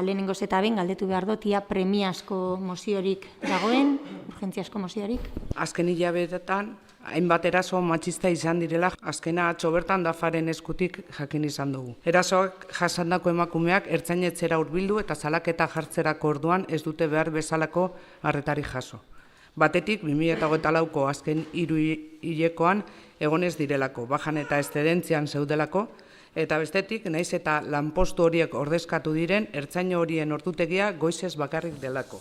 Lehenengoz eta behin galdetu behar dut, ia premiazko moziorik dagoen, urgentziazko moziorik? Azken hilabetetan, hainbat eraso matxista izan direla, azkena atzo bertan Dafaren eskutik jakin izan dugu. Erasoak jasandako emakumeak ertzainetxera hurbildu eta salaketa jartzerako orduan ez dute behar bezalako arretari jaso. Batetik, 2024ko azken 3 hilekoan egonez direlako, bajan eta eszedentzian zeudelako, eta bestetik, naiz eta lanpostu horiek ordezkatu diren, ertzaino horien ordutegia goizez bakarrik delako.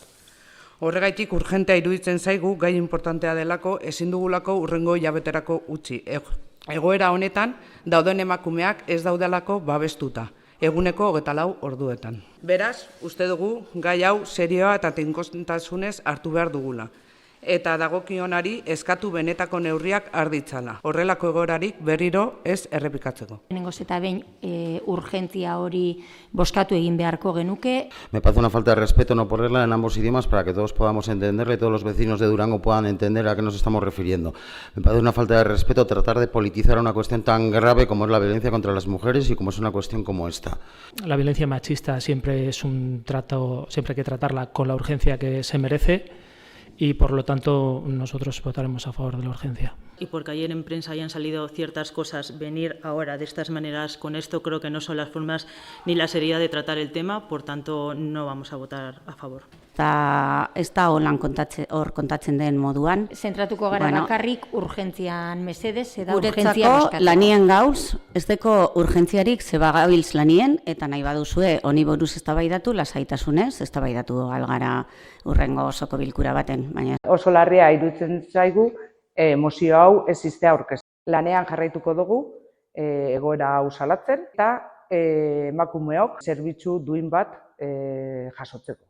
Horregaitik urgentea iruditzen zaigu, gai importantea delako, ezin dugulako hurrengo hilabeterako utzi. Egoera honetan, dauden emakumeak ez daudelako babestuta, eguneko 24 orduetan. Beraz, uste dugu, gai hau serioa eta tinkotasunez hartu behar dugula. Eta dagokionari eskatu benetako neurriak har ditzala. Horrelako egoerarik berriro ez errepikatzeko. Lehenengoz eta behin urgentzia hori bozkatu egin beharko genuke. Me parece una falta de respeto no ponerla en ambos idiomas para que todos podamos entenderle y todos los vecinos de Durango puedan entender a qué nos estamos refiriendo. Me parece una falta de respeto tratar de politizar una cuestión tan grave como es la violencia contra las mujeres y como es una cuestión como esta. La violencia machista siempre es un trato, siempre hay que tratarla con la urgencia que se merece. Y por lo tanto nosotros votaremos a favor de la urgencia. Y porque ayer en prensa hayan salido ciertas cosas, venir ahora de estas maneras con esto creo que no son las formas ni la seriedad de tratar el tema, por tanto no vamos a votar a favor. Eta ez da holan kontatzen den moduan. Zentratuko gara bakarrik urgentzian mesedez, eta urgentzia Guretzako bozkatu. lanien gauz, ez deko urgentziarik zebagabiltz lanien, eta nahi baduzue honi buruz eztabaidatu lasaitasunez, eztabaidatu algara urrengo osoko bilkura baten. Baina Oso larria iruditzen zaigu, mozio hau ez iztea aurkeztu. Lanean jarraituko dugu, egoera hau salatzen, eta emakumeok zerbitzu duin bat jasotzeko.